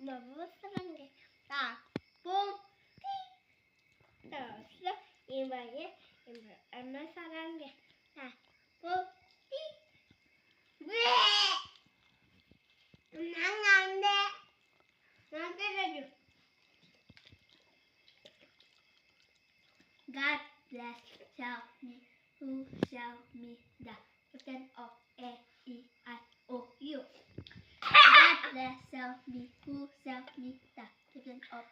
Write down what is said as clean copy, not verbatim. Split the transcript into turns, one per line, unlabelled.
너무 사랑해. 나 뽀삐. 나왔어. 이마에 얼마 사랑해. 나 뽀삐. 왜? 난 안 돼. 나 때려줘. God bless, tell me, who shall me the chicken of A-E-I-O-U. God bless, tell me, who shall me the chicken of